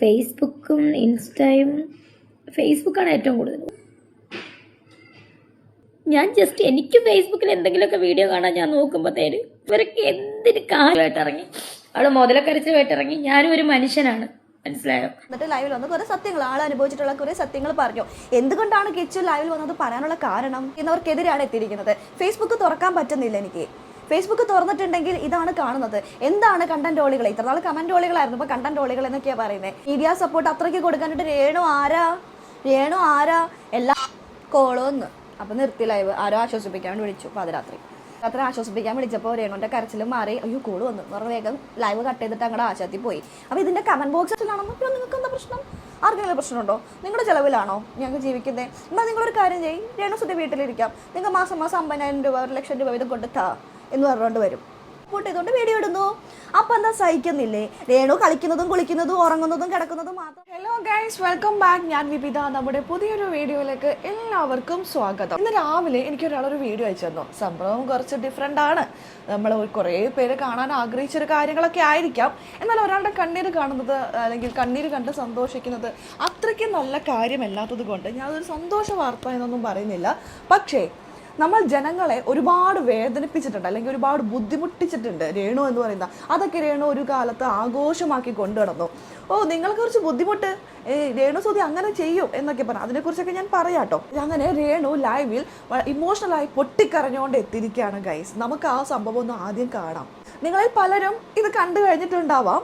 ഫേസ്ബുക്കും ഇൻസ്റ്റയും ഫേസ്ബുക്കാണ് ഏറ്റവും കൂടുതൽ. ഞാൻ ജസ്റ്റ് എനിക്ക് ഫേസ്ബുക്കിൽ എന്തെങ്കിലുമൊക്കെ വീഡിയോ കാണാൻ ഞാൻ നോക്കുമ്പോഴത്തേന് ഇവരൊക്കെ എന്തിന് കാര്യമായിട്ട് ഇറങ്ങി. അവൾ മുതലക്കരച്ചുമായിട്ട് ഇറങ്ങി. ഞാനും ഒരു മനുഷ്യനാണ്, മനസ്സിലായോ? എന്നിട്ട് ലൈവിൽ വന്ന് കുറെ സത്യങ്ങൾ, ആൾ അനുഭവിച്ചിട്ടുള്ള കുറെ സത്യങ്ങൾ പറഞ്ഞു. എന്തുകൊണ്ടാണ് കിച്ചു ലൈവിൽ വന്നത് പറയാനുള്ള കാരണം എന്നവർക്കെതിരെയാണ് എത്തിയിരിക്കുന്നത്. ഫേസ്ബുക്ക് തുറക്കാൻ പറ്റുന്നില്ല എനിക്ക്. ഫേസ്ബുക്ക് തുറന്നിട്ടുണ്ടെങ്കിൽ ഇതാണ് കാണുന്നത്. എന്താണ് കണ്ടന്റ് റോളികൾ? ഇത്ര നാൾ കമന്റ് റോളികളായിരുന്നു, ഇപ്പൊ കണ്ടന്റ് റോളികൾ എന്നൊക്കെയാ പറയുന്നത്. മീഡിയ സപ്പോർട്ട് അത്രയ്ക്ക് കൊടുക്കാനായിട്ട് രേണു ആരാ എല്ലാം കോളോന്ന്. അപ്പൊ നിർത്തി ലൈവ്. ആരോ ആശ്വസിപ്പിക്കാൻ വിളിച്ചു പാതിരാത്രി. അത്ര ആശ്വസിപ്പിക്കാൻ വിളിച്ചപ്പോൾ രേണുവിന്റെ കരച്ചിലും മാറി. അയ്യോ കോള് വന്നു പറഞ്ഞ വേഗം ലൈവ് കട്ട് ചെയ്തിട്ട് അങ്ങോട്ട് ആശാത്തി പോയി. അപ്പൊ ഇതിന്റെ കമന്റ് ബോക്സിലാണെന്ന് പിന്നെ നിങ്ങൾക്ക് എന്താ പ്രശ്നം? ആർക്കെങ്കിലും പ്രശ്നമുണ്ടോ? നിങ്ങളുടെ ചെലവിലാണോ ഞങ്ങൾ ജീവിക്കുന്നത്? എന്നാൽ നിങ്ങളൊരു കാര്യം ചെയ്യും, രേണു സുധി വീട്ടിലിരിക്കാം, നിങ്ങൾ മാസം 50,000 രൂപ 1,00,000 രൂപ ഇത് കൊടുത്താ എന്ന് പറഞ്ഞുകൊണ്ട് വരും. സപ്പോർട്ട് ചെയ്തുകൊണ്ട് വീഡിയോ ഇടുന്നു. അപ്പൊ എന്താ സഹിക്കുന്നില്ലേ? രേണു കളിക്കുന്നതും കുളിക്കുന്നതും ഉറങ്ങുന്നതും കിടക്കുന്നതും മാത്രം. Hello guys, welcome back. ഞാൻ വിപിത. നമ്മുടെ പുതിയൊരു വീഡിയോയിലേക്ക് എല്ലാവർക്കും സ്വാഗതം. ഇന്ന് രാവിലെ എനിക്ക് ഒരാളൊരു വീഡിയോ അയച്ചു തന്നു. സംഭവം കുറച്ച് ഡിഫറെൻ്റ് ആണ്. നമ്മൾ കുറേ പേര് കാണാൻ ആഗ്രഹിച്ചൊരു കാര്യങ്ങളൊക്കെ ആയിരിക്കാം. എന്നാൽ ഒരാളുടെ കണ്ണീര് കാണുന്നത് അല്ലെങ്കിൽ കണ്ണീര് കണ്ട് സന്തോഷിക്കുന്നത് അത്രയ്ക്ക് നല്ല കാര്യമല്ലാത്തത് കൊണ്ട് ഞാനതൊരു സന്തോഷ വാർത്ത എന്നൊന്നും പറയുന്നില്ല. പക്ഷേ നമ്മൾ ജനങ്ങളെ ഒരുപാട് വേദനിപ്പിച്ചിട്ടുണ്ട്, അല്ലെങ്കിൽ ഒരുപാട് ബുദ്ധിമുട്ടിച്ചിട്ടുണ്ട് രേണു എന്ന് പറയുന്ന. അതൊക്കെ രേണു ഒരു കാലത്ത് ആഘോഷമാക്കി കൊണ്ടു നടന്നു. നിങ്ങൾക്ക് കുറച്ച് ബുദ്ധിമുട്ട്, രേണു സുധി അങ്ങനെ ചെയ്യും എന്നൊക്കെ പറഞ്ഞു. അതിനെക്കുറിച്ചൊക്കെ ഞാൻ പറയാട്ടോ. അങ്ങനെ രേണു ലൈവിൽ ഇമോഷണലായി പൊട്ടിക്കരഞ്ഞുകൊണ്ട് എത്തിയിരിക്കുകയാണ് ഗൈസ്. നമുക്ക് ആ സംഭവം ഒന്ന് ആദ്യം കാണാം. നിങ്ങളിൽ പലരും ഇത് കണ്ടു കഴിഞ്ഞിട്ടുണ്ടാവാം.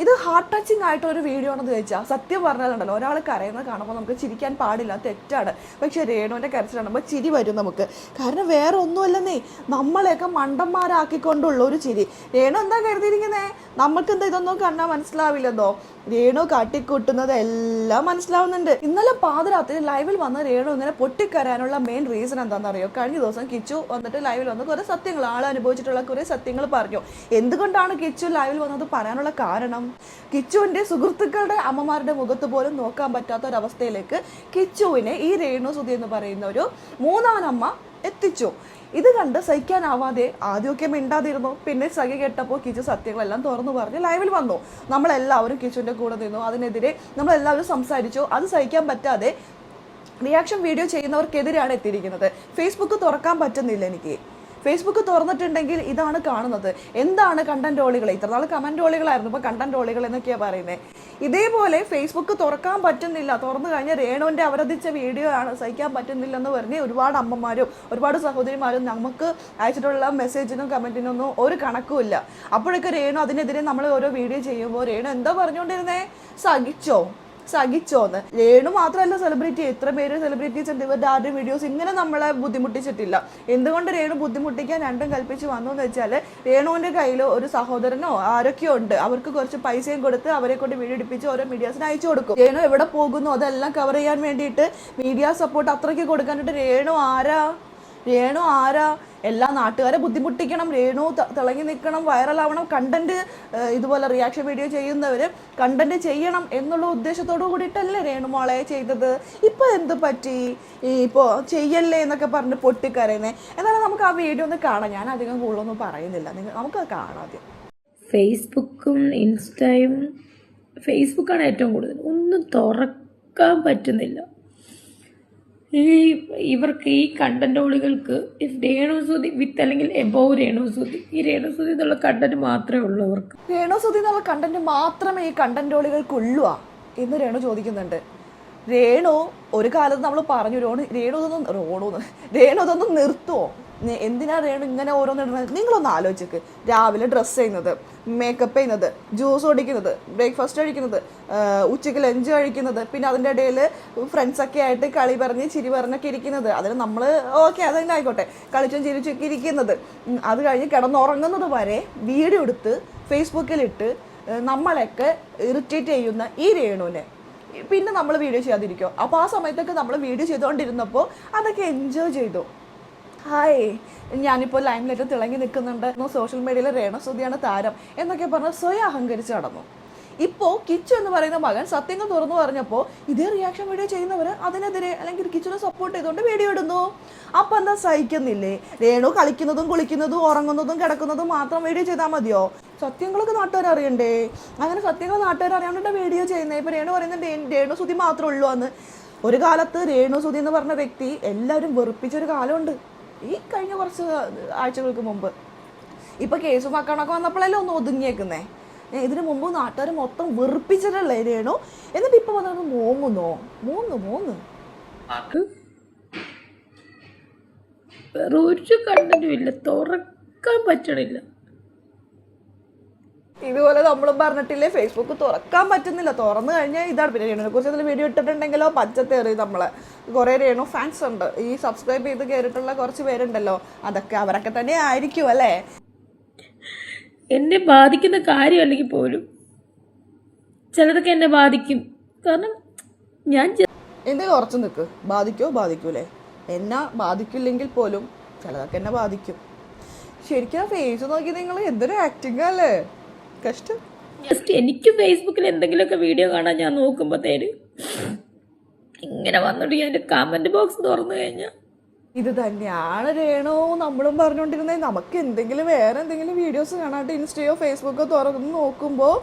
ഇത് ഹാർട്ട് ടച്ചിങ് ആയിട്ടൊരു വീഡിയോ ആണെന്ന് ചോദിച്ചാൽ സത്യം പറഞ്ഞാലുണ്ടല്ലോ, ഒരാൾ കരയുന്നത് കാണുമ്പോൾ നമുക്ക് ചിരിക്കാൻ പാടില്ല, തെറ്റാണ്. പക്ഷേ രേണുവിൻ്റെ കരച്ചിൽ കാണുമ്പോൾ ചിരി വരും നമുക്ക്. കാരണം വേറെ ഒന്നുമല്ലെന്നേ, നമ്മളെയൊക്കെ മണ്ടന്മാരാക്കിക്കൊണ്ടുള്ള ഒരു ചിരി. രേണു എന്താ കരുതിയിരിക്കുന്നേ? നമുക്കെന്താ ഇതൊന്നും കണ്ടാൽ മനസ്സിലാവില്ലെന്നോ? രേണു കാട്ടിക്കൂട്ടുന്നത് എല്ലാം മനസ്സിലാവുന്നുണ്ട്. ഇന്നലെ പാതിരാത്രി ലൈവിൽ വന്ന് രേണു ഇങ്ങനെ പൊട്ടിക്കരാനുള്ള മെയിൻ റീസൺ എന്താണെന്നറിയോ? കഴിഞ്ഞ ദിവസം കിച്ചു വന്നിട്ട് ലൈവിൽ വന്ന് കുറെ സത്യങ്ങൾ, ആൾ അനുഭവിച്ചിട്ടുള്ള കുറെ സത്യങ്ങൾ പറഞ്ഞു. എന്തുകൊണ്ടാണ് കിച്ചു ലൈവിൽ വന്നത് പറയാനുള്ള കാരണം? കിച്ചുവിന്റെ സുഹൃത്തുക്കളുടെ അമ്മമാരുടെ മുഖത്ത് പോലും നോക്കാൻ പറ്റാത്ത ഒരവസ്ഥയിലേക്ക് കിച്ചുവിനെ ഈ രേണു സുധി എന്ന് പറയുന്ന ഒരു മൂന്നാനമ്മ എത്തിച്ചു. ഇത് കണ്ട് സഹിക്കാനാവാതെ ആദ്യമൊക്കെ മിണ്ടാതിരുന്നു. പിന്നെ സഖി കേട്ടപ്പോൾ കിച്ചു സത്യങ്ങളെല്ലാം തുറന്നു പറഞ്ഞ് ലൈവിൽ വന്നു. നമ്മളെല്ലാവരും കിച്ചുവിൻ്റെ കൂടെ നിന്നു. അതിനെതിരെ നമ്മളെല്ലാവരും സംസാരിച്ചു. അത് സഹിക്കാൻ പറ്റാതെ റിയാക്ഷൻ വീഡിയോ ചെയ്യുന്നവർക്കെതിരെയാണ് എത്തിയിരിക്കുന്നത്. ഫേസ്ബുക്ക് തുറക്കാൻ പറ്റുന്നില്ല എനിക്ക്. ഫേസ്ബുക്ക് തുറന്നിട്ടുണ്ടെങ്കിൽ ഇതാണ് കാണുന്നത്. എന്താണ് കണ്ടന്റ് റോളികൾ? ഇത്ര നാൾ കമന്റ് റോളികളായിരുന്നു, ഇപ്പോൾ കണ്ടന്റ് റോളികൾ എന്നൊക്കെയാണ് പറയുന്നത്. ഇതേപോലെ ഫേസ്ബുക്ക് തുറക്കാൻ പറ്റുന്നില്ല, തുറന്നു കഴിഞ്ഞാൽ രേണുവിൻ്റെ അവരതിച്ച വീഡിയോ ആണ്, സഹിക്കാൻ പറ്റുന്നില്ലെന്ന് പറഞ്ഞ് ഒരുപാട് അമ്മമാരും ഒരുപാട് സഹോദരിമാരും നമുക്ക് അയച്ചിട്ടുള്ള മെസ്സേജിനും കമൻറ്റിനൊന്നും ഒരു കണക്കുമില്ല. അപ്പോഴൊക്കെ രേണു അതിനെതിരെ നമ്മൾ ഓരോ വീഡിയോ ചെയ്യുമ്പോൾ രേണു എന്താ പറഞ്ഞുകൊണ്ടിരുന്നേ? സഹിച്ചോന്ന്. രേണു മാത്രമല്ല സെലിബ്രിറ്റി, എത്ര പേര് സെലിബ്രിറ്റീസ് ഉണ്ട്, ഇവരുടെ ആദ്യം വീഡിയോസ് ഇങ്ങനെ നമ്മളെ ബുദ്ധിമുട്ടിച്ചിട്ടില്ല. എന്തുകൊണ്ട് രേണു ബുദ്ധിമുട്ടിക്കാൻ രണ്ടും കൽപ്പിച്ച് വന്നു എന്ന് വെച്ചാൽ രേണുവിൻ്റെ കയ്യിൽ ഒരു സഹോദരനോ ആരൊക്കെയോ ഉണ്ട്, അവർക്ക് കുറച്ച് പൈസയും കൊടുത്ത് അവരെ കൊണ്ട് വീഡിയോ എടുപ്പിച്ച് ഓരോ മീഡിയാസിന് അയച്ചു കൊടുക്കും. രേണു എവിടെ പോകുന്നു അതെല്ലാം കവർ ചെയ്യാൻ വേണ്ടിയിട്ട് മീഡിയ സപ്പോർട്ട് അത്രയ്ക്ക് കൊടുക്കാനായിട്ട് രേണു ആരാ എല്ലാ നാട്ടുകാരെ ബുദ്ധിമുട്ടിക്കണം, രേണു തിളങ്ങി നിൽക്കണം, വൈറലാവണം, കണ്ടന്റ് ഇതുപോലെ റിയാക്ഷൻ വീഡിയോ ചെയ്യുന്നവർ കണ്ടന്റ് ചെയ്യണം എന്നുള്ള ഉദ്ദേശത്തോടു കൂടിയിട്ടല്ലേ രേണു മോളെ ചെയ്തത്. ഇപ്പോൾ എന്ത് പറ്റി? ഇപ്പോൾ ചെയ്യല്ലേ എന്നൊക്കെ പറഞ്ഞ് പൊട്ടിക്കരയുന്നേ. എന്നാലും നമുക്ക് ആ വീഡിയോ ഒന്ന് കാണാം. ഞാൻ അധികം കൂടുതലൊന്നും പറയുന്നില്ല, നമുക്ക് കാണാം ആദ്യം. ഫേസ്ബുക്കും ഇൻസ്റ്റയും ഫേസ്ബുക്കാണ് ഏറ്റവും കൂടുതൽ. ഒന്നും തുറക്കാൻ പറ്റുന്നില്ല. ഇവർക്ക് ഈ കണ്ടന്റ് റോളികൾക്ക് രേണു സുധി വിത്ത് അല്ലെങ്കിൽ എബോവ് രേണു സുധി, ഈ രേണു സുധി എന്നുള്ള കണ്ടന്റ് മാത്രമേ ഉള്ളൂ അവർക്ക്. രേണു സുധി എന്നുള്ള കണ്ടന്റ് മാത്രമേ ഈ കണ്ടന്റ് റോളികൾക്കുള്ളൂ എന്ന് രേണു ചോദിക്കുന്നുണ്ട്. രേണു ഒരു കാലത്ത് നമ്മൾ പറഞ്ഞു രേണു ഇതൊന്നും നിർത്തുമോ? എന്തിനാ രേണു ഇങ്ങനെ ഓരോന്നിടുന്നത്? നിങ്ങളൊന്ന് ആലോചിക്ക്. രാവിലെ ഡ്രസ്സ് ചെയ്യുന്നത്, മേക്കപ്പ് ചെയ്യുന്നത്, ജ്യൂസ് കുടിക്കുന്നത്, ബ്രേക്ക്ഫാസ്റ്റ് കഴിക്കുന്നത്, ഉച്ചയ്ക്ക് ലഞ്ച് കഴിക്കുന്നത്, പിന്നെ അതിൻ്റെ ഇടയിൽ ഫ്രണ്ട്സൊക്കെ ആയിട്ട് കളി പറഞ്ഞ് ചിരി പറഞ്ഞൊക്കെ ഇരിക്കുന്നത്. അതിന് നമ്മൾ ഓക്കെ അതെല്ലാം ആയിക്കോട്ടെ, കളിച്ചും ചിരിച്ചൊക്കെ ഇരിക്കുന്നത്. അത് കഴിഞ്ഞ് കിടന്നുറങ്ങുന്നത് വരെ വീഡിയോ എടുത്ത് ഫേസ്ബുക്കിലിട്ട് നമ്മളൊക്കെ ഇറിറ്റേറ്റ് ചെയ്യുന്ന ഈ രേണുവിനെ പിന്നെ നമ്മൾ വീഡിയോ ചെയ്യാതിരിക്കുമോ? അപ്പോൾ ആ സമയത്തൊക്കെ നമ്മൾ വീഡിയോ ചെയ്തുകൊണ്ടിരുന്നപ്പോൾ അതൊക്കെ എൻജോയ് ചെയ്തു. ഹായ്, ഞാനിപ്പോൾ ലൈംലൈറ്റ് തിളങ്ങി നിൽക്കുന്നുണ്ട്, സോഷ്യൽ മീഡിയയിൽ രേണു സുധിയാണ് താരം എന്നൊക്കെ പറഞ്ഞ് സ്വയം അഹങ്കരിച്ച് നടന്നു. ഇപ്പോൾ കിച്ചു എന്ന് പറയുന്ന മകൻ സത്യങ്ങൾ തുറന്നു പറഞ്ഞപ്പോൾ ഇതേ റിയാക്ഷൻ വീഡിയോ ചെയ്യുന്നവർ അതിനെതിരെ അല്ലെങ്കിൽ കിച്ചുവിനെ സപ്പോർട്ട് ചെയ്തുകൊണ്ട് വീഡിയോ ഇടുന്നു. അപ്പം എന്താ സഹിക്കുന്നില്ലേ? രേണു കളിക്കുന്നതും കുളിക്കുന്നതും ഉറങ്ങുന്നതും കിടക്കുന്നതും മാത്രം വീഡിയോ ചെയ്താൽ മതിയോ? സത്യങ്ങളൊക്കെ നാട്ടുകാർ അറിയണ്ടേ? അങ്ങനെ സത്യങ്ങൾ നാട്ടുകാർ അറിയാണ്ടിട്ട് വീഡിയോ ചെയ്യുന്നത്. ഇപ്പം രേണു പറയുന്നത് രേണു സുധി മാത്രമേ ഉള്ളൂ എന്ന്. ഒരു കാലത്ത് രേണു സുധി എന്ന് പറഞ്ഞ വ്യക്തി എല്ലാവരും വെറുപ്പിച്ചൊരു കാലമുണ്ട്, ഈ കഴിഞ്ഞ കുറച്ച് ആഴ്ചകൾക്ക് മുമ്പ്. ഇപ്പം കേസും മക്കണൊക്കെ വന്നപ്പോഴല്ലേ ഒന്ന് ഒതുങ്ങിയേക്കുന്നേ. ഇതിനു മുമ്പ് നാട്ടുകാർ മൊത്തം വെറുപ്പിച്ചിട്ടല്ലേ രേണു. എന്നിട്ട് ഇപ്പം വന്നത് മോങ്ങുന്നോ? മൂന്ന് വേറെ ഒരു കണ്ടന്റും ഇല്ല, തുറക്കാൻ പറ്റണില്ല. ഇതുപോലെ നമ്മളും പറഞ്ഞിട്ടില്ലേ, ഫേസ്ബുക്ക് തുറക്കാൻ പറ്റുന്നില്ല. തുറന്നു കഴിഞ്ഞാൽ ഇതാണ്. പിന്നെ രേണുവിനെ കുറിച്ച് എന്തെങ്കിലും വീഡിയോ ഇട്ടിട്ടുണ്ടെങ്കിലോ പച്ചത്തേറി നമ്മളെ കുറേ രേണു ഫാൻസ് ഉണ്ട്. ഈ സബ്സ്ക്രൈബ് ചെയ്ത് കയറിയിട്ടുള്ള കുറച്ച് പേരുണ്ടല്ലോ, അവരൊക്കെ തന്നെ ആയിരിക്കും അല്ലേ. എന്നെ ബാധിക്കുന്ന കാര്യമല്ലെങ്കിൽ പോലും ചിലതൊക്കെ എന്നെ ബാധിക്കും. കാരണം ഞാൻ എന്തെങ്കിലും ഉറച്ചു നിൽക്ക്, ബാധിക്കൂലേ? എന്നെ ബാധിക്കില്ലെങ്കിൽ പോലും ചിലതൊക്കെ എന്നെ ബാധിക്കും. ശരിക്കും ഫേസ് നോക്കി നിങ്ങൾ എന്തൊരു ആക്ടിങ് അല്ലേ, കഷ്ടം. ജസ്റ്റ് എനിക്ക് ഫേസ്ബുക്കിൽ എന്തെങ്കിലുമൊക്കെ വീഡിയോ കാണാൻ ഞാൻ നോക്കുമ്പോഴത്തേന് ഇങ്ങനെ വന്നിട്ട് ഞാൻ കമന്റ് ബോക്സ് തുറന്നു കഴിഞ്ഞാൽ ഇത് തന്നെയാണ് രേണു നമ്മളും പറഞ്ഞുകൊണ്ടിരുന്നത്. നമുക്ക് വേറെ എന്തെങ്കിലും വീഡിയോസ് കാണാണ്ട് ഇൻസ്റ്റയോ ഫേസ്ബുക്കോ തുറന്ന് നോക്കുമ്പോൾ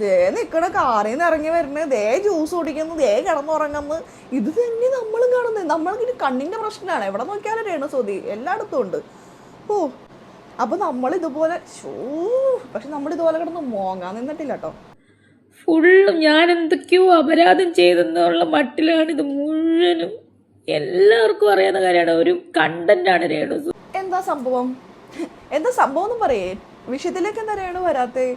ദേ നിൽക്കണ കാറിൽ നിന്ന് ഇറങ്ങി വരുന്നത്, ദേ ജ്യൂസ് കുടിക്കുന്നു, ദേ കിടന്നുറങ്ങുന്നു. ഇത് തന്നെ നമ്മളും കാണുന്നത്. നമ്മൾക്ക് കണ്ണിൻ്റെ പ്രശ്നമാണ്. എവിടെ നോക്കിയാലും രേണു സുധി എല്ലായിടത്തും ഉണ്ട്. ഓ അപ്പോൾ നമ്മളിതുപോലെ പക്ഷെ നമ്മളിതുപോലെ കിടന്ന് മോങ്ങാൻ നിന്നിട്ടില്ല കേട്ടോ. ഫുള്ളും ഞാൻ എന്തൊക്കെയോ അപരാധം ചെയ്തെന്നുള്ള മട്ടിലാണ് ഇത് മുഴുവനും. എല്ലാവർക്കും അറിയാവുന്ന കാര്യമാണ്, ഒരു കണ്ടന്റാണ് രേണു. എന്താ സംഭവം എന്ന് പറയേ. വിഷയത്തിലേക്ക് എന്താ രേണു വരാത്തേ?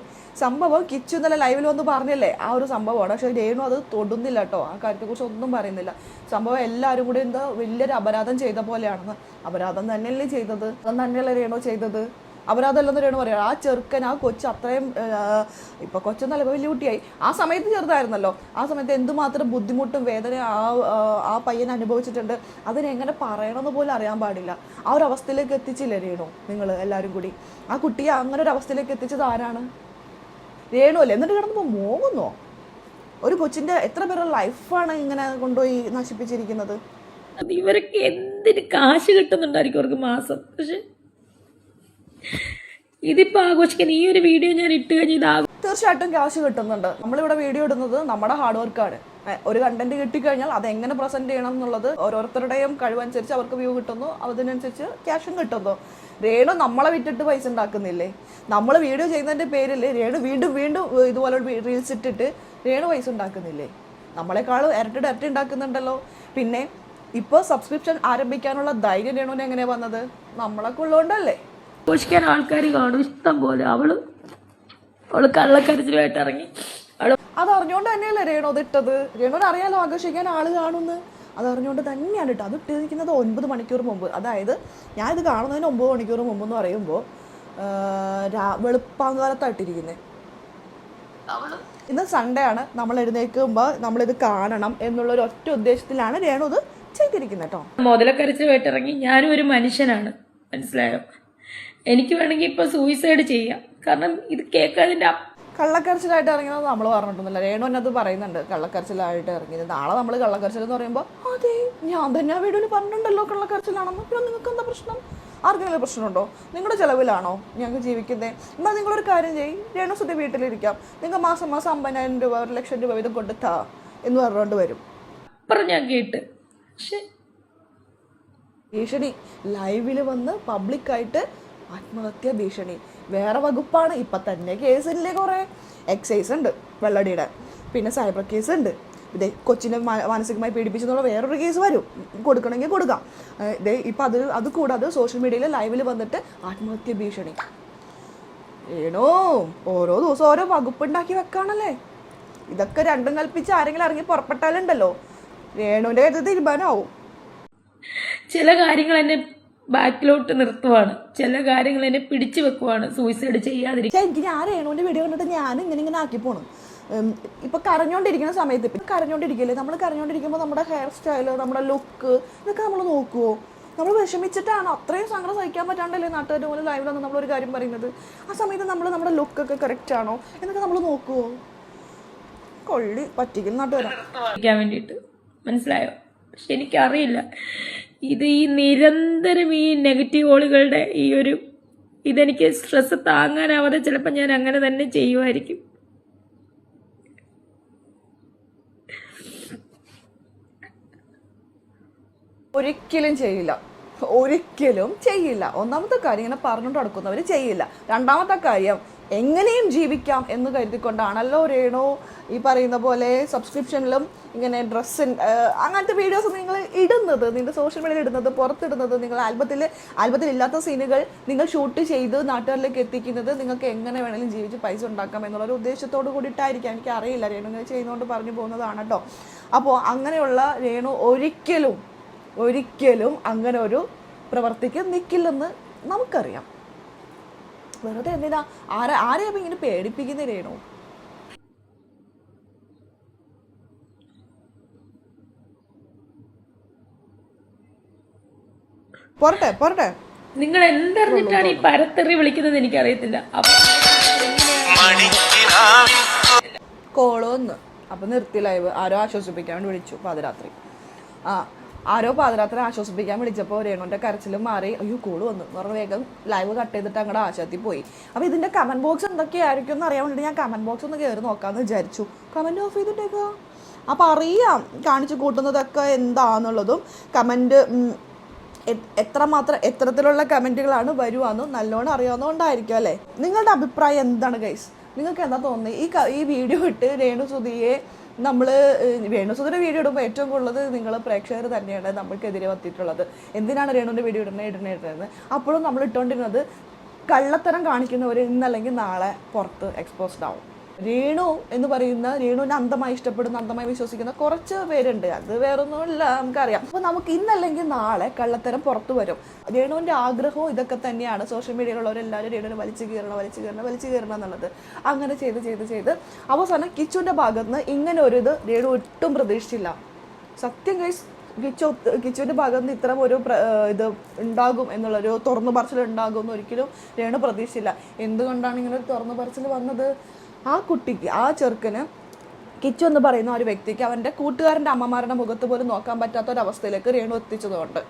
സംഭവം കിച്ചു ഇന്നലെ ലൈവിൽ വന്ന് പറഞ്ഞല്ലേ, ആ ഒരു സംഭവമാണ്. പക്ഷെ രേണു അത് തൊടുന്നില്ല കേട്ടോ, ആ കാര്യത്തെക്കുറിച്ച് ഒന്നും പറയുന്നില്ല. സംഭവം എല്ലാവരും കൂടി എന്താ വലിയൊരു അപരാധം ചെയ്ത പോലെയാണെന്ന്. അപരാധം തന്നെയല്ലേ ചെയ്തത്, തന്നെയല്ലേ രേണു ചെയ്തത്. അപരാധമല്ലെന്ന് രേണു പറയാം. ആ ചെറുക്കൻ, ആ കൊച്ച് അത്രയും ഇപ്പൊ കൊച്ചൊന്നല്ല, ഇപ്പൊ വലിയ കുട്ടിയായി. ആ സമയത്ത് ചെറുതായിരുന്നല്ലോ. ആ സമയത്ത് എന്തുമാത്രം ബുദ്ധിമുട്ടും വേദന ആ പയ്യൻ അനുഭവിച്ചിട്ടുണ്ട്. അതിനെങ്ങനെ പറയണമെന്ന് പോലും അറിയാൻ പാടില്ല. ആ ഒരു അവസ്ഥയിലേക്ക് എത്തിച്ചില്ലേ രേണു നിങ്ങൾ എല്ലാവരും കൂടി? ആ കുട്ടിയെ അങ്ങനെ ഒരു അവസ്ഥയിലേക്ക് എത്തിച്ചത് ആരാണ്? രേണു അല്ലേ? എന്നിട്ട് കിടന്നപ്പോൾ മോങ്ങുന്നോ? ഒരു കൊച്ചിന്റെ എത്ര പേരുടെ ലൈഫാണ് ഇങ്ങനെ കൊണ്ടുപോയി നശിപ്പിച്ചിരിക്കുന്നത്. ഇവരൊക്കെ എന്തിന് കാശ് കിട്ടുന്നുണ്ടായിരിക്കും അവർക്ക് മാസം. പക്ഷെ ഇതിപ്പോ ആഘോഷിക്കാൻ ഈ ഒരു വീഡിയോ ഞാൻ ഇട്ട് കഴിഞ്ഞാൽ തീർച്ചയായിട്ടും ക്യാഷ് കിട്ടുന്നുണ്ട്. നമ്മളിവിടെ വീഡിയോ ഇടുന്നത് നമ്മുടെ ഹാർഡ് വർക്കാണ്. ഒരു കണ്ടന്റ് കിട്ടിക്കഴിഞ്ഞാൽ അത് എങ്ങനെ പ്രസന്റ് ചെയ്യണം എന്നുള്ളത് ഓരോരുത്തരുടെയും കഴിവനുസരിച്ച് അവർക്ക് വ്യൂ കിട്ടുന്നു, അതിനനുസരിച്ച് ക്യാഷും കിട്ടുന്നു. രേണു നമ്മളെ വിറ്റിട്ട് പൈസ ഉണ്ടാക്കുന്നില്ലേ? നമ്മൾ വീഡിയോ ചെയ്യുന്നതിൻ്റെ പേരിൽ രേണു വീണ്ടും ഇതുപോലെ റീൽസ് ഇട്ടിട്ട് രേണു പൈസ ഉണ്ടാക്കുന്നില്ലേ? നമ്മളെക്കാളും ഇരട്ടി ഉണ്ടാക്കുന്നുണ്ടല്ലോ. പിന്നെ ഇപ്പോൾ സബ്സ്ക്രിപ്ഷൻ ആരംഭിക്കാനുള്ള ധൈര്യം രേണുവിന് എങ്ങനെയാണ് വന്നത്? നമ്മളൊക്കെ ഉള്ളതുകൊണ്ടല്ലേ. ആഘോഷിക്കാൻ ആൾക്കാർ കാണും ഇഷ്ടം പോലെ. അവള് കള്ളക്കരച്ചിലുമായിട്ട് ഇറങ്ങി. അത് അറിഞ്ഞുകൊണ്ട് തന്നെയല്ലേ രേണു അത് ഇട്ടത്. രേണുവിന് അറിയാലോ ആഘോഷിക്കാൻ ആള് കാണുന്നു. അത് അറിഞ്ഞുകൊണ്ട് തന്നെയാണ് ഇട്ടത്. അത് ഇട്ടിരിക്കുന്നത് 9 മണിക്കൂർ മുമ്പ്. അതായത് ഞാനിത് കാണുന്നതിന് 9 മണിക്കൂർ മുമ്പ് എന്ന് പറയുമ്പോൾ വെളുപ്പാങ്കാലത്തായിട്ടിരിക്കുന്നത്. ഇന്ന് സൺഡേ ആണ്. നമ്മൾ എഴുന്നേൽക്കുമ്പോൾ നമ്മളിത് കാണണം എന്നുള്ളൊരു ഒറ്റ ഉദ്ദേശത്തിലാണ് രേണു ഇത് ചെയ്തിരിക്കുന്നത് കേട്ടോ. മുതലക്കരച്ചിലുമായിട്ട് ഇറങ്ങി. ഞാനും ഒരു മനുഷ്യനാണ്, മനസ്സിലായോ? എനിക്ക് വേണമെങ്കിൽ ഇപ്പൊ സൂയിസൈഡ് ചെയ്യാം. കാരണം ഇത് കേൾക്കാതിന്റെ കള്ളക്കരച്ചിലായിട്ട് ഇറങ്ങിയത് നമ്മൾ പറഞ്ഞിട്ടൊന്നുമില്ല. രേണു എന്നത് പറയുന്നുണ്ട് കള്ളക്കരച്ചിലായിട്ട് ഇറങ്ങിയത്. നാളെ നമ്മൾ കള്ളക്കരച്ചിൽ എന്ന് പറയുമ്പോൾ അതെ ഞാൻ തന്നെ ആ വീഡിയോയിൽ പറഞ്ഞിട്ടുണ്ടല്ലോ കള്ളക്കരച്ചിലാണെന്ന്. പിന്നെ നിങ്ങൾക്ക് എന്താ പ്രശ്നം? ആർക്കെങ്കിലും പ്രശ്നമുണ്ടോ? നിങ്ങളുടെ ചിലവിലാണോ ഞങ്ങൾക്ക് ജീവിക്കുന്നത്? എന്നാൽ നിങ്ങളൊരു കാര്യം ചെയ്യും, രേണു സുധി വീട്ടിലിരിക്കാം, നിങ്ങൾ മാസം 50,000 രൂപ 1,00,000 രൂപ വീതം കൊടുത്താ എന്ന് പറഞ്ഞുകൊണ്ട് വരും. അപ്പുറം ഞാൻ കേട്ട്. പക്ഷെ ഭീഷണി ലൈവിൽ വന്ന് പബ്ലിക്കായിട്ട് ആത്മഹത്യാ ഭീഷണി. വേറെ വകുപ്പാണ്. ഇപ്പം തന്നെ കേസില്ലേ, കുറേ എക്സൈസ് ഉണ്ട് വെള്ളടിയുടെ, പിന്നെ സൈബർ കേസ് ഉണ്ട്. ഇതേ കൊച്ചിനെ മാനസികമായി പീഡിപ്പിച്ചെന്നുള്ള വേറൊരു കേസ് വരും. കൊടുക്കണമെങ്കിൽ കൊടുക്കാം. ഇതേ ഇപ്പം അത് കൂടാതെ സോഷ്യൽ മീഡിയയിൽ ലൈവിൽ വന്നിട്ട് ആത്മഹത്യ ഭീഷണി. ഏണോ ഓരോ ദിവസം ഓരോ വകുപ്പുണ്ടാക്കി വെക്കാണല്ലേ. ഇതൊക്കെ രണ്ടും കൽപ്പിച്ച് ആരെങ്കിലും ഇറങ്ങി പുറപ്പെട്ടാലുണ്ടല്ലോ രേണുവിൻ്റെ കാര്യത്തിൽ തീരുമാനമാവും. ചില കാര്യങ്ങൾ എന്നെ ബാക്കിലോട്ട് നിർത്തുവാണ്, ചില കാര്യങ്ങൾ എന്നെ പിടിച്ചു വെക്കുവാണ് സൂയിസൈഡ് ചെയ്യാതിരിക്കും. എനിക്ക് ഞാൻ രേണുവിൻ്റെ വീഡിയോ കണ്ടിട്ട് ഞാൻ ഇങ്ങനെ ആക്കി പോകണം. ഇപ്പോൾ കരഞ്ഞുകൊണ്ടിരിക്കുന്ന സമയത്ത് ഇപ്പം കരഞ്ഞുകൊണ്ടിരിക്കില്ലേ, നമ്മൾ കരഞ്ഞുകൊണ്ടിരിക്കുമ്പോൾ നമ്മുടെ ഹെയർ സ്റ്റൈല്, നമ്മുടെ ലുക്ക്, ഇതൊക്കെ നമ്മൾ നോക്കുമോ? നമ്മൾ വിഷമിച്ചിട്ടാണ്, അത്രയും സങ്കടം സഹിക്കാൻ പറ്റാണ്ടല്ലേ നാട്ടുകാരുടെ പോലെ ലൈവിലൊന്നും നമ്മളൊരു കാര്യം പറയുന്നത്. ആ സമയത്ത് നമ്മൾ നമ്മുടെ ലുക്കൊക്കെ കറക്റ്റ് ആണോ എന്നൊക്കെ നമ്മൾ നോക്കുമോ? കൊള്ളി പറ്റിക്കൽ നാട്ടുകാരാൻ വേണ്ടിയിട്ട്, മനസ്സിലായോ? പക്ഷെ എനിക്കറിയില്ല, ഇത് ഈ നിരന്തരം ഈ നെഗറ്റീവ് ഓളുകളുടെ ഈ ഒരു ഇതെനിക്ക് സ്ട്രെസ് താങ്ങാനാവാതെ ചിലപ്പോൾ ഞാൻ അങ്ങനെ തന്നെ ചെയ്യുമായിരിക്കും. ഒരിക്കലും ചെയ്യില്ല, ഒരിക്കലും ചെയ്യില്ല. ഒന്നാമത്തെ കാര്യം ഇങ്ങനെ പറഞ്ഞുകൊണ്ട് നടക്കുന്നവർ ചെയ്യില്ല. രണ്ടാമത്തെ കാര്യം എങ്ങനെയും ജീവിക്കാം എന്ന് കരുതിക്കൊണ്ടാണല്ലോ രേണു ഈ പറയുന്ന പോലെ സബ്സ്ക്രിപ്ഷനിലും ഇങ്ങനെ ഡ്രസ്സ് അങ്ങനത്തെ വീഡിയോസ് നിങ്ങൾ ഇടുന്നത്, നിങ്ങളുടെ സോഷ്യൽ മീഡിയയിൽ ഇടുന്നത്, പുറത്തിടുന്നത്, നിങ്ങൾ ആൽബത്തിൽ ഇല്ലാത്ത സീനുകൾ നിങ്ങൾ ഷൂട്ട് ചെയ്ത് നാട്ടുകാരിലേക്ക് എത്തിക്കുന്നത് നിങ്ങൾക്ക് എങ്ങനെ വേണമെങ്കിലും ജീവിച്ച് പൈസ ഉണ്ടാക്കാം എന്നുള്ളൊരു ഉദ്ദേശത്തോട് കൂടിയിട്ടായിരിക്കാം. എനിക്ക് അറിയില്ല, രേണു ഇങ്ങനെ ചെയ്യുന്നതുകൊണ്ട് പറഞ്ഞു പോകുന്നതാണ് കേട്ടോ. അപ്പോൾ അങ്ങനെയുള്ള രേണു ഒരിക്കലും അങ്ങനെ ഒരു പ്രവർത്തിക്ക് നിൽക്കില്ലെന്ന് നമുക്കറിയാം. വെറുതെ എന്തിനാ ആരെയും ഇങ്ങനെ പേടിപ്പിക്കുന്ന രേണു? പോരട്ടെ നിങ്ങൾ എന്തറിഞ്ഞിട്ടാണ് ഈ പരത്തെറി വിളിക്കുന്നത് എനിക്കറിയത്തില്ല. കോളോന്ന് അപ്പൊ നിർത്തി ലൈവ്. ആരോ ആശ്വസിപ്പിക്കാൻ വേണ്ടി വിളിച്ചു പാതിരാത്രി. ആരോ പാതിരാത്രി ആശ്വസിപ്പിക്കാൻ വിളിച്ചപ്പോൾ രേണുവിൻ്റെ കരച്ചിലും മാറി. അയ്യോ കോള് വന്നു എന്ന് പറഞ്ഞ് വേഗം ലൈവ് കട്ട് ചെയ്തിട്ട് അങ്ങോട്ട് ആശാത്തിൽ പോയി. അപ്പോൾ ഇതിൻ്റെ കമൻറ്റ് ബോക്സ് എന്തൊക്കെയായിരിക്കും എന്ന് അറിയാൻ വേണ്ടി ഞാൻ കമൻറ്റ് ബോക്സ് ഒന്ന് കയറി നോക്കാമെന്ന് വിചാരിച്ചു. കമൻറ്റ് ഓഫ് ചെയ്തിട്ടേക്കുക. അപ്പോൾ അറിയാം കാണിച്ചു കൂട്ടുന്നതൊക്കെ എന്താണെന്നുള്ളതും കമൻറ്റ് എത്രത്തിലുള്ള കമൻറ്റുകളാണ് വരുവാന്നും നല്ലോണം അറിയാവുന്നതുകൊണ്ടായിരിക്കും അല്ലേ. നിങ്ങളുടെ അഭിപ്രായം എന്താണ് ഗൈസ്? നിങ്ങൾക്ക് എന്താ തോന്നുന്നത് ഈ വീഡിയോ ഇട്ട് രേണുസുധിയെ രേണുസുധിയുടെ വീഡിയോ ഇടുമ്പോൾ ഏറ്റവും കൂടുതൽ നിങ്ങൾ പ്രേക്ഷകർ തന്നെയാണ് നമ്മൾക്കെതിരെ വന്നിട്ടുള്ളത്. എന്തിനാണ് രേണുവിൻ്റെ വീഡിയോ ഇടുന്നത്? അപ്പോഴും നമ്മൾ ഇട്ടുകൊണ്ടിരുന്നത് കള്ളത്തരം കാണിക്കുന്നവർ ഇന്നല്ലെങ്കിൽ നാളെ പുറത്ത് എക്സ്പോസ്ഡ് ആവും. രേണു എന്ന് പറയുന്ന രേണുവിനെ അന്ധമായി ഇഷ്ടപ്പെടുന്ന, അന്ധമായി വിശ്വസിക്കുന്ന കുറച്ച് പേരുണ്ട്. അത് വേറൊന്നുമില്ല, നമുക്കറിയാം. അപ്പോൾ നമുക്ക് ഇന്നല്ലെങ്കിൽ നാളെ കള്ളത്തരം പുറത്തു വരും. രേണുവിൻ്റെ ആഗ്രഹവും ഇതൊക്കെ തന്നെയാണ്. സോഷ്യൽ മീഡിയയിലുള്ളവരെല്ലാവരും രേണുവിനെ വലിച്ചു കയറണം എന്നുള്ളത്. അങ്ങനെ ചെയ്ത് അവസാനം കിച്ചുവിൻ്റെ ഭാഗത്ത് നിന്ന് ഇങ്ങനെ ഒരു ഇത് രേണു ഒട്ടും പ്രതീക്ഷിച്ചില്ല. സത്യം ഗൈസ്, കിച്ചുവിൻ്റെ ഭാഗത്ത് നിന്ന് ഇത്തരം ഒരു ഇത് ഉണ്ടാകും എന്നുള്ളൊരു തുറന്നു പറച്ചിൽ ഉണ്ടാകും എന്ന് ഒരിക്കലും രേണു പ്രതീക്ഷിച്ചില്ല. എന്തുകൊണ്ടാണ് ഇങ്ങനെ ഒരു തുറന്നു പറച്ചിൽ വന്നത്? ആ കുട്ടിക്ക്, ആ ചെറുക്കന്, കിച്ചു എന്ന് പറയുന്ന ഒരു വ്യക്തിക്ക് അവൻ്റെ കൂട്ടുകാരൻ്റെ അമ്മമാരുടെ മുഖത്ത് പോലും നോക്കാൻ പറ്റാത്തൊരവസ്ഥയിലേക്ക് രേണു എത്തിച്ചതുകൊണ്ട്,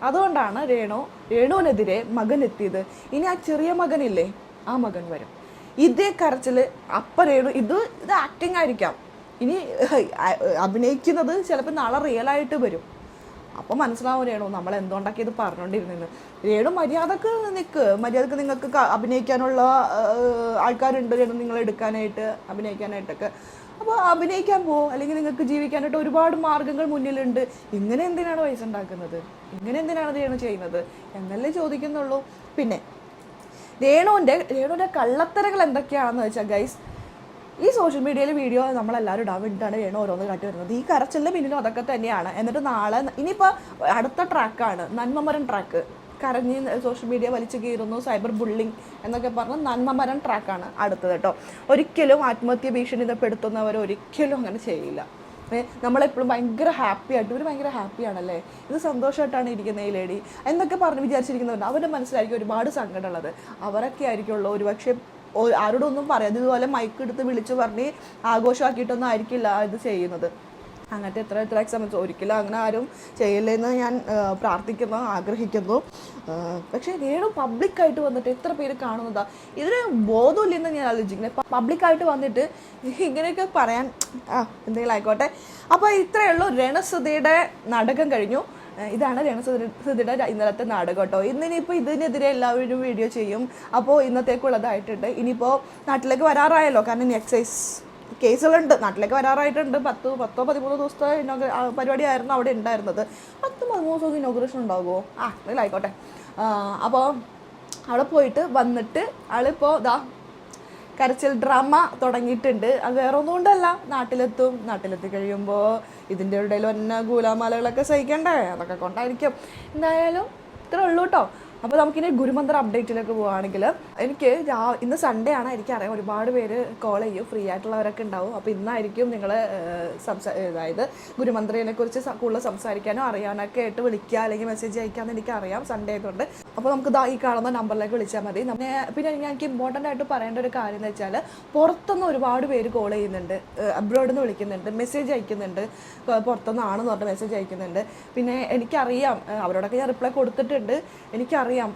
അതുകൊണ്ടാണ് രേണുവിനെതിരെ മകൻ എത്തിയത്. ഇനി ആ ചെറിയ മകനില്ലേ, ആ മകൻ വരും ഇതേ കരച്ചിൽ. രേണു ഇത് ആക്ടിങ് ആയിരിക്കാം, ഇനി അഭിനയിക്കുന്നത് ചിലപ്പോൾ നാളെ റിയലായിട്ട് വരും. അപ്പോൾ മനസ്സിലാവും രേണു നമ്മൾ എന്തുകൊണ്ടൊക്കെ ഇത് പറഞ്ഞുകൊണ്ടിരുന്നെന്ന്. രേണു മര്യാദക്ക് നിങ്ങൾക്ക് അഭിനയിക്കാനുള്ള ആൾക്കാരുണ്ട് രേണു നിങ്ങളെ എടുക്കാനായിട്ട്, അഭിനയിക്കാനായിട്ടൊക്കെ. അപ്പോൾ അഭിനയിക്കാൻ പോകും, അല്ലെങ്കിൽ നിങ്ങൾക്ക് ജീവിക്കാനായിട്ട് ഒരുപാട് മാർഗ്ഗങ്ങൾ മുന്നിലുണ്ട്. ഇങ്ങനെ എന്തിനാണ് പൈസ ഉണ്ടാക്കുന്നത്? ഇങ്ങനെ എന്തിനാണ് രേണു ചെയ്യുന്നത് എന്നല്ലേ ചോദിക്കുന്നുള്ളൂ. പിന്നെ രേണുവിൻ്റെ കള്ളത്തരങ്ങൾ എന്തൊക്കെയാണെന്ന് വെച്ചാൽ ഗൈസ്, ഈ സോഷ്യൽ മീഡിയയിൽ വീഡിയോ നമ്മളെല്ലാവരും ഇടാൻ വേണ്ടിയിട്ടാണ് രേണു ഓരോന്ന് കാട്ടി വരുന്നത്. ഈ കരച്ചിലിൻ്റെ പിന്നിലും അതൊക്കെ തന്നെയാണ്. എന്നിട്ട് നാളെ ഇനിയിപ്പോൾ അടുത്ത ട്രാക്കാണ് നന്മമരം ട്രാക്ക്. കരഞ്ഞ് സോഷ്യൽ മീഡിയ വലിച്ചു കീറുന്നു, സൈബർ ബുള്ളിങ് എന്നൊക്കെ പറഞ്ഞ് നന്മമരം ട്രാക്കാണ് അടുത്തത് കേട്ടോ. ഒരിക്കലും ആത്മഹത്യ ഭീഷണിപ്പെടുത്തുന്നവർ ഒരിക്കലും അങ്ങനെ ചെയ്യില്ല. നമ്മളെപ്പോഴും ഭയങ്കര ഇവർ ഭയങ്കര ഹാപ്പിയാണല്ലേ, ഇത് സന്തോഷമായിട്ടാണ് ഇരിക്കുന്നത് ഈ ലേഡി എന്നൊക്കെ പറഞ്ഞ് വിചാരിച്ചിരിക്കുന്നവരുണ്ട്. അവരുടെ മനസ്സിലായിരിക്കും ഒരുപാട് സങ്കടമുള്ളത്. അവരൊക്കെ ആയിരിക്കുള്ളൂ ഒരുപക്ഷെ ആരോടൊന്നും പറയാം ഇതുപോലെ മൈക്ക് എടുത്ത് വിളിച്ചു പറഞ്ഞ് ആഘോഷമാക്കിയിട്ടൊന്നും ആയിരിക്കില്ല ഇത് ചെയ്യുന്നത്. അങ്ങനത്തെ എത്ര എക്സാമ്പിൾസ് ഒരിക്കലും അങ്ങനെ ആരും ചെയ്യില്ലെന്ന് ഞാൻ പ്രാർത്ഥിക്കുന്നു, ആഗ്രഹിക്കുന്നു. പക്ഷേ രേണു പബ്ലിക്കായിട്ട് വന്നിട്ട് എത്ര പേര് കാണുന്നതാ? ഇതിന് ബോധമില്ലെന്ന് ഞാൻ ആലോചിക്കുന്നത്. പബ്ലിക്കായിട്ട് വന്നിട്ട് ഇങ്ങനെയൊക്കെ പറയാൻ എന്തെങ്കിലും ആയിക്കോട്ടെ. അപ്പോൾ ഇത്രയേ ഉള്ളൂ. രേണുസുധിയുടെ നാടകം കഴിഞ്ഞു. ഇതാണ് രേണുസുധിയുടെ ഇന്നലത്തെ നാടകം കേട്ടോ. ഇന്നിനിപ്പോൾ ഇതിനെതിരെ എല്ലാവരും വീഡിയോ ചെയ്യും. അപ്പോൾ ഇന്നത്തേക്കുള്ളതായിട്ടുണ്ട്. ഇനിയിപ്പോൾ നാട്ടിലേക്ക് വരാറായല്ലോ, കാരണം എക്സൈസ് കേസുകളുണ്ട്. നാട്ടിലേക്ക് വരാറായിട്ടുണ്ട്. 13 ദിവസത്തെ പരിപാടിയായിരുന്നു അവിടെ ഉണ്ടായിരുന്നത്. 13 ദിവസം ഇനോഗ്രേഷൻ ഉണ്ടാകുമോ? എന്തെങ്കിലും ആയിക്കോട്ടെ. അപ്പോൾ അവിടെ പോയിട്ട് വന്നിട്ട് ആളിപ്പോൾ കരച്ചിൽ ഡ്രാമ തുടങ്ങിയിട്ടുണ്ട്. അത് വേറെ ഒന്നും കൊണ്ടല്ല, നാട്ടിലെത്തി കഴിയുമ്പോൾ ഇതിൻ്റെ ഇടയിൽ വന്ന ഗൂലാമാലകളൊക്കെ സഹിക്കണ്ടേ, അതൊക്കെ കൊണ്ടായിരിക്കും. എന്തായാലും ഇത്രേ ഉള്ളൂ കേട്ടോ. അപ്പോൾ നമുക്കിനി ഗുരുമന്ത്ര അപ്ഡേറ്റിലേക്ക് പോവുകയാണെങ്കിൽ, എനിക്ക് ഇന്ന് സൺഡേ ആണ്, എനിക്കറിയാം ഒരുപാട് പേര് കോൾ ചെയ്യും, ഫ്രീ ആയിട്ടുള്ളവരൊക്കെ ഉണ്ടാവും. അപ്പോൾ ഇന്നായിരിക്കും നിങ്ങൾ അതായത് ഗുരുമന്ത്രിനെ കുറിച്ച് കൂടുതൽ സംസാരിക്കാനോ അറിയാനൊക്കെ ആയിട്ട് വിളിക്കുക അല്ലെങ്കിൽ മെസ്സേജ് അയക്കാമെന്ന് എനിക്കറിയാം, സൺഡേ ആയതുകൊണ്ട്. അപ്പോൾ നമുക്ക് ഈ കാണുന്ന നമ്പറിലേക്ക് വിളിച്ചാൽ മതി. പിന്നെ എനിക്ക് ഇമ്പോർട്ടൻ്റ് ആയിട്ട് പറയേണ്ട ഒരു കാര്യം എന്ന് വെച്ചാൽ, പുറത്തുനിന്ന് ഒരുപാട് പേര് കോൾ ചെയ്യുന്നുണ്ട്, അബ്രോഡിൽ നിന്ന് വിളിക്കുന്നുണ്ട്, മെസ്സേജ് അയക്കുന്നുണ്ട്, പുറത്തുനിന്നാണെന്ന് പറഞ്ഞിട്ട് മെസ്സേജ് അയക്കുന്നുണ്ട്. പിന്നെ എനിക്കറിയാം, അവരോടൊക്കെ ഞാൻ റിപ്ലൈ കൊടുത്തിട്ടുണ്ട്. എനിക്കറിയാം എനിക്കറിയാം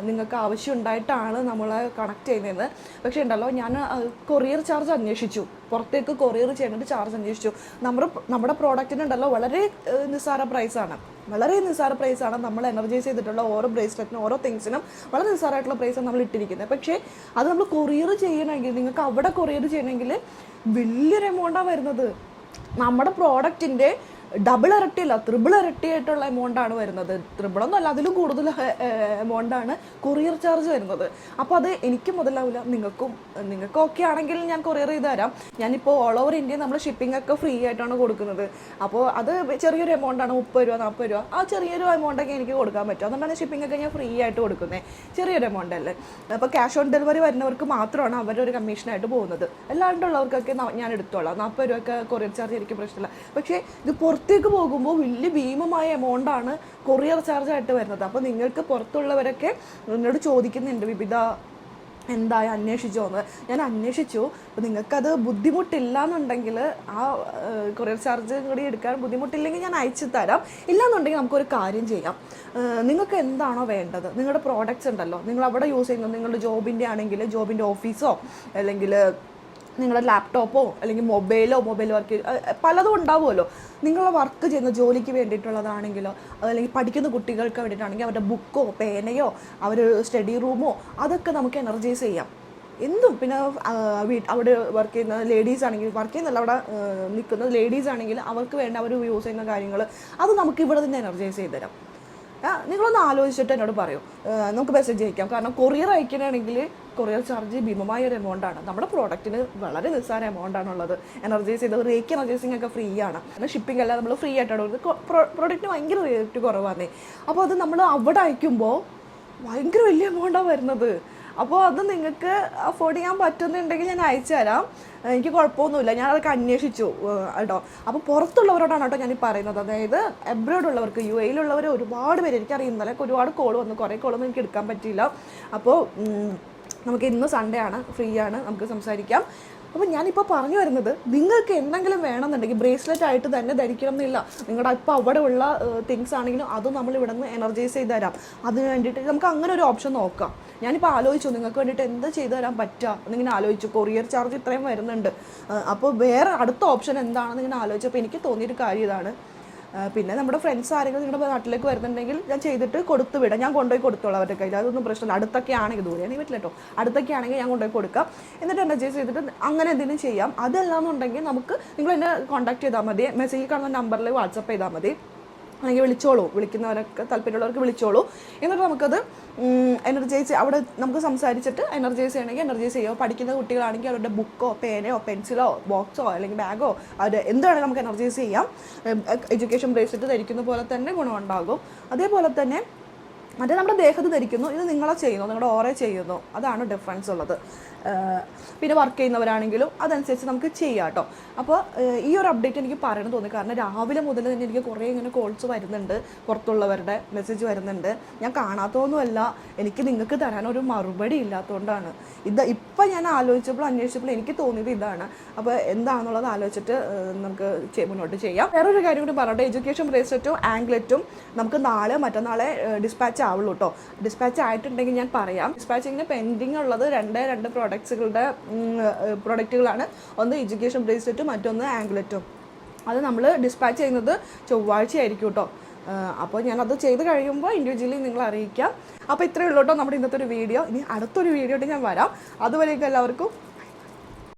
നിങ്ങൾക്ക് ആവശ്യം ഉണ്ടായിട്ടാണ് നമ്മളെ കണക്ട് ചെയ്യുന്നത്. പക്ഷേ ഉണ്ടല്ലോ, ഞാൻ കൊറിയർ ചാർജ് അന്വേഷിച്ചു, പുറത്തേക്ക് കൊറിയർ ചെയ്യാനായിട്ട് ചാർജ് അന്വേഷിച്ചു. നമ്മുടെ പ്രോഡക്റ്റിനുണ്ടല്ലോ വളരെ നിസ്സാര പ്രൈസാണ്, വളരെ നിസ്സാര പ്രൈസാണ്. നമ്മൾ എനർജൈസ് ചെയ്തിട്ടുള്ള ഓരോ ബ്രേസ്ലെറ്റിനും ഓരോ തിങ്സിനും വളരെ നിസ്സാരമായിട്ടുള്ള പ്രൈസാണ് നമ്മൾ ഇട്ടിരിക്കുന്നത്. പക്ഷേ അത് നമ്മൾ കൊറിയർ ചെയ്യണമെങ്കിൽ, നിങ്ങൾക്ക് അവിടെ കൊറിയർ ചെയ്യണമെങ്കിൽ വലിയൊരു എമൗണ്ടാണ് വരുന്നത്. നമ്മുടെ പ്രോഡക്റ്റിൻ്റെ ഡബിൾ ഇരട്ടിയല്ല, ത്രിബിൾ ഇരട്ടിയായിട്ടുള്ള എമൗണ്ടാണ് വരുന്നത്. ത്രിബിളൊന്നും അല്ല, അതിലും കൂടുതൽ എമൗണ്ടാണ് കൊറിയർ ചാർജ് വരുന്നത്. അപ്പോൾ അത് എനിക്ക് മുതലാവില്ല. നിങ്ങൾക്ക് ഓക്കെ ആണെങ്കിൽ ഞാൻ കൊറിയർ ചെയ്ത് തരാം. ഞാനിപ്പോൾ ഓൾ ഓവർ ഇന്ത്യ നമ്മൾ ഷിപ്പിംഗ് ഒക്കെ ഫ്രീ ആയിട്ടാണ് കൊടുക്കുന്നത്. അപ്പോൾ അത് ചെറിയൊരു എമൗണ്ടാണ്, 30 രൂപ 40 രൂപ, ആ ചെറിയൊരു എമൗണ്ടൊക്കെ എനിക്ക് കൊടുക്കാൻ പറ്റും. അതുകൊണ്ടാണ് ഷിപ്പിംഗ് ഒക്കെ ഞാൻ ഫ്രീ ആയിട്ട് കൊടുക്കുന്നത്. ചെറിയൊരു എമൗണ്ട് അല്ലേ. അപ്പോൾ ക്യാഷ് ഓൺ ഡെലിവറി വരുന്നവർക്ക് മാത്രമാണ് അവരൊരു കമ്മീഷനായിട്ട് പോകുന്നത്. അല്ലാണ്ടുള്ളവർക്കൊക്കെ ഞാൻ എടുത്തോളാം. 40 രൂപയൊക്കെ കൊറിയർ ചാർജ് എനിക്ക് പ്രശ്നമില്ല. പക്ഷേ ഇത് പുറത്തേക്ക് പോകുമ്പോൾ വലിയ ഭീമമായ എമൗണ്ടാണ് കൊറിയർ ചാർജ് ആയിട്ട് വരുന്നത്. അപ്പോൾ നിങ്ങൾക്ക് പുറത്തുള്ളവരൊക്കെ എന്നോട് ചോദിക്കുന്നുണ്ട്, വിപിത എന്തായി അന്വേഷിച്ചോന്ന്. ഞാൻ അന്വേഷിച്ചു. അപ്പോൾ നിങ്ങൾക്കത് ബുദ്ധിമുട്ടില്ല എന്നുണ്ടെങ്കിൽ, ആ കൊറിയർ ചാർജ് കൂടി എടുക്കാൻ ബുദ്ധിമുട്ടില്ലെങ്കിൽ ഞാൻ അയച്ചു തരാം. ഇല്ലയെന്നുണ്ടെങ്കിൽ നമുക്കൊരു കാര്യം ചെയ്യാം. നിങ്ങൾക്ക് എന്താണോ വേണ്ടത്, നിങ്ങളുടെ പ്രോഡക്റ്റ്സ് ഉണ്ടല്ലോ, നിങ്ങൾ അവിടെ യൂസ് ചെയ്യുന്നത്, നിങ്ങളുടെ ജോബിൻ്റെ ആണെങ്കിൽ ജോബിൻ്റെ ഓഫീസോ അല്ലെങ്കിൽ നിങ്ങളുടെ ലാപ്ടോപ്പോ അല്ലെങ്കിൽ മൊബൈൽ വർക്ക് പലതും ഉണ്ടാവുമല്ലോ. നിങ്ങൾ വർക്ക് ചെയ്യുന്ന ജോലിക്ക് വേണ്ടിയിട്ടുള്ളതാണെങ്കിലോ അല്ലെങ്കിൽ പഠിക്കുന്ന കുട്ടികൾക്ക് വേണ്ടിയിട്ടാണെങ്കിൽ അവരുടെ ബുക്കോ പേനയോ അവർ സ്റ്റഡി റൂമോ അതൊക്കെ നമുക്ക് എനർജൈസ് ചെയ്യാം. എന്തും. പിന്നെ അവിടെ വർക്ക് ചെയ്യുന്ന ലേഡീസ് ആണെങ്കിൽ, വർക്ക് ചെയ്യുന്നല്ല, അവിടെ നിൽക്കുന്ന ലേഡീസ് ആണെങ്കിൽ അവർക്ക് വേണ്ട അവർ യൂസ് ചെയ്യുന്ന കാര്യങ്ങൾ അത് നമുക്ക് ഇവിടെ നിന്ന് എനർജൈസ് ചെയ്ത് തരാം. നിങ്ങളൊന്ന് ആലോചിച്ചിട്ട് എന്നോട് പറയൂ, നമുക്ക് മെസ്സേജ് അയക്കാം. കാരണം കൊറിയർ അയക്കണമെങ്കിൽ കൊറിയർ ചാർജ് ഭീമമായ ഒരു എമൗണ്ടാണ്. നമ്മുടെ പ്രോഡക്റ്റിന് വളരെ നിസ്സാര എമൗണ്ടാണുള്ളത്. എനർജൈസ് ചെയ്ത് റേക്ക് എനർജൈസിങ് ഒക്കെ ഫ്രീ ആണ്. കാരണം ഷിപ്പിംഗ് എല്ലാം നമ്മൾ ഫ്രീ ആയിട്ടാണ് കൊടുക്കുന്നത്. പ്രോഡക്റ്റിന് ഭയങ്കര റേറ്റ് കുറവാണ്. അപ്പോൾ അത് നമ്മൾ അവിടെ അയക്കുമ്പോൾ ഭയങ്കര വലിയ എമൗണ്ടാണ് വരുന്നത്. അപ്പോൾ അത് നിങ്ങൾക്ക് അഫോർഡ് ചെയ്യാൻ പറ്റുന്നുണ്ടെങ്കിൽ ഞാൻ അയച്ചു തരാം, എനിക്ക് കുഴപ്പമൊന്നുമില്ല. ഞാനതൊക്കെ അന്വേഷിച്ചു കേട്ടോ. അപ്പോൾ പുറത്തുള്ളവരോടാണ് കേട്ടോ ഞാനീ പറയുന്നത്. അതായത് എബ്രോഡ് ഉള്ളവർക്ക്, UAE യിലുള്ളവർ ഒരുപാട് പേര്, എനിക്കറിയാം. ഇന്നലെ ഒരുപാട് കോൾ വന്നു, കുറേ കോളൊന്നും എനിക്ക് എടുക്കാൻ പറ്റിയില്ല. അപ്പോൾ നമുക്ക് ഇന്ന് സൺഡേ ആണ്, ഫ്രീ ആണ്, നമുക്ക് സംസാരിക്കാം. അപ്പോൾ ഞാനിപ്പോൾ പറഞ്ഞു വരുന്നത്, നിങ്ങൾക്ക് എന്തെങ്കിലും വേണമെന്നുണ്ടെങ്കിൽ ബ്രേസ്ലെറ്റ് ആയിട്ട് തന്നെ ധരിക്കണം എന്നില്ല. നിങ്ങളുടെ ഇപ്പോൾ അവിടെ ഉള്ള തിങ്സ് ആണെങ്കിലും അതും നമ്മൾ ഇവിടെ നിന്ന് എനർജൈസ് ചെയ്ത് തരാം. അതിന് വേണ്ടിയിട്ട് നമുക്ക് അങ്ങനെ ഒരു ഓപ്ഷൻ നോക്കാം. ഞാനിപ്പോൾ ആലോചിച്ചു നിങ്ങൾക്ക് വേണ്ടിയിട്ട് എന്ത് ചെയ്തു തരാൻ പറ്റുക എന്നിങ്ങനെ ആലോചിച്ചു. കൊറിയർ ചാർജ് ഇത്രയും വരുന്നുണ്ട്, അപ്പോൾ വേറെ അടുത്ത ഓപ്ഷൻ എന്താണെന്ന് ഇങ്ങനെ ആലോചിച്ചപ്പോൾ എനിക്ക് തോന്നിയൊരു കാര്യം ഇതാണ്. പിന്നെ നമ്മുടെ ഫ്രണ്ട്സ് ആരെങ്കിലും നിങ്ങളുടെ നാട്ടിലേക്ക് വരുന്നുണ്ടെങ്കിൽ ഞാൻ ചെയ്തിട്ട് കൊടുത്തു വിടാം. ഞാൻ കൊണ്ടുപോയി കൊടുത്തോളാം അവരുടെ കയ്യിൽ, അതൊന്നും പ്രശ്നമില്ല. അടുത്തൊക്കെ ആണെങ്കിൽ, ദൂരെയാണെങ്കിൽ പറ്റില്ല കേട്ടോ, അടുത്തൊക്കെ ആണെങ്കിൽ ഞാൻ കൊണ്ടുപോയി കൊടുക്കാം. എന്നിട്ട് എനർജൈസ് ചെയ്തിട്ട് അങ്ങനെ എന്തെങ്കിലും ചെയ്യാം. അതല്ലാന്നുണ്ടെങ്കിൽ നമുക്ക് നിങ്ങൾ എന്നെ കോൺടാക്ട് ചെയ്താൽ മതി. മെസ്സേജിൽ കാണുന്ന നമ്പറിൽ വാട്സപ്പ് ചെയ്താൽ മതി, അല്ലെങ്കിൽ വിളിച്ചോളൂ. വിളിക്കുന്നവരൊക്കെ താല്പര്യമുള്ളവർക്ക് വിളിച്ചോളൂ. എന്നിട്ട് നമുക്കത് എനർജൈസ് അവിടെ നമുക്ക് സംസാരിച്ചിട്ട് എനർജൈസ് ചെയ്യണമെങ്കിൽ എനർജൈസ് ചെയ്യുമോ. പഠിക്കുന്ന കുട്ടികളാണെങ്കിൽ അവരുടെ ബുക്കോ പേനയോ പെൻസിലോ ബോക്സോ അല്ലെങ്കിൽ ബാഗോ അത് എന്താണെങ്കിൽ നമുക്ക് എനർജൈസ് ചെയ്യാം. എഡ്യൂക്കേഷൻ ബ്രേസ്ലെറ്റ് ധരിക്കുന്ന പോലെ തന്നെ ഗുണമുണ്ടാകും. അതേപോലെ തന്നെ മറ്റേ നമ്മുടെ ദേഹത്ത് ധരിക്കുന്നു, ഇത് നിങ്ങളെ ചെയ്യുന്നു, നിങ്ങളുടെ ഓറെ ചെയ്യുന്നു. അതാണ് ഡിഫറൻസ് ഉള്ളത്. പിന്നെ വർക്ക് ചെയ്യുന്നവരാണെങ്കിലും അതനുസരിച്ച് നമുക്ക് ചെയ്യാം കേട്ടോ. അപ്പോൾ ഈ ഒരു അപ്ഡേറ്റ് എനിക്ക് പറയണം തോന്നി. കാരണം രാവിലെ മുതൽ തന്നെ എനിക്ക് കുറേ ഇങ്ങനെ കോൾസ് വരുന്നുണ്ട്, പുറത്തുള്ളവരുടെ മെസ്സേജ് വരുന്നുണ്ട്. ഞാൻ കാണാത്തതൊന്നുമല്ല, എനിക്ക് നിങ്ങൾക്ക് തരാനൊരു മറുപടി ഇല്ലാത്തതുകൊണ്ടാണ്. ഇപ്പം ഞാൻ അന്വേഷിച്ചപ്പോൾ എനിക്ക് തോന്നിയത് ഇതാണ്. അപ്പോൾ എന്താണെന്നുള്ളത് ആലോചിച്ചിട്ട് നമുക്ക് മുന്നോട്ട് ചെയ്യാം. വേറൊരു കാര്യം കൂടി പറഞ്ഞോട്ടെ, എഡ്യൂക്കേഷൻ ബ്രേസ്ലെറ്റും ആംഗ്ലെറ്റും നമുക്ക് മറ്റന്നാളെ ഡിസ്പാച്ച് ആവുള്ളൂ കേട്ടോ. ഡിസ്പാച്ച് ആയിട്ടുണ്ടെങ്കിൽ ഞാൻ പറയാം. ഡിസ്പാച്ചിങ്ങിന് പെൻഡിങ് ഉള്ളത് രണ്ട് പ്രോഡക്റ്റുകളാണ്. ഒന്ന് എഡ്യൂക്കേഷൻ ബ്രേസ്ലെറ്റും മറ്റൊന്ന് ആംഗ്ലെറ്റും. അത് നമ്മൾ ഡിസ്പാച്ച് ചെയ്യുന്നത് ചൊവ്വാഴ്ച ആയിരിക്കും കേട്ടോ. അപ്പോൾ ഞാനത് ചെയ്ത് കഴിയുമ്പോൾ ഇൻഡിവിജ്വലി നിങ്ങളെ അറിയിക്കാം. അപ്പോൾ ഇത്രയേ ഉള്ളൂ കേട്ടോ നമ്മുടെ ഇന്നത്തെ ഒരു വീഡിയോ. ഇനി അടുത്തൊരു വീഡിയോ ആയിട്ട് ഞാൻ വരാം. അതുവരെയൊക്കെ എല്ലാവർക്കും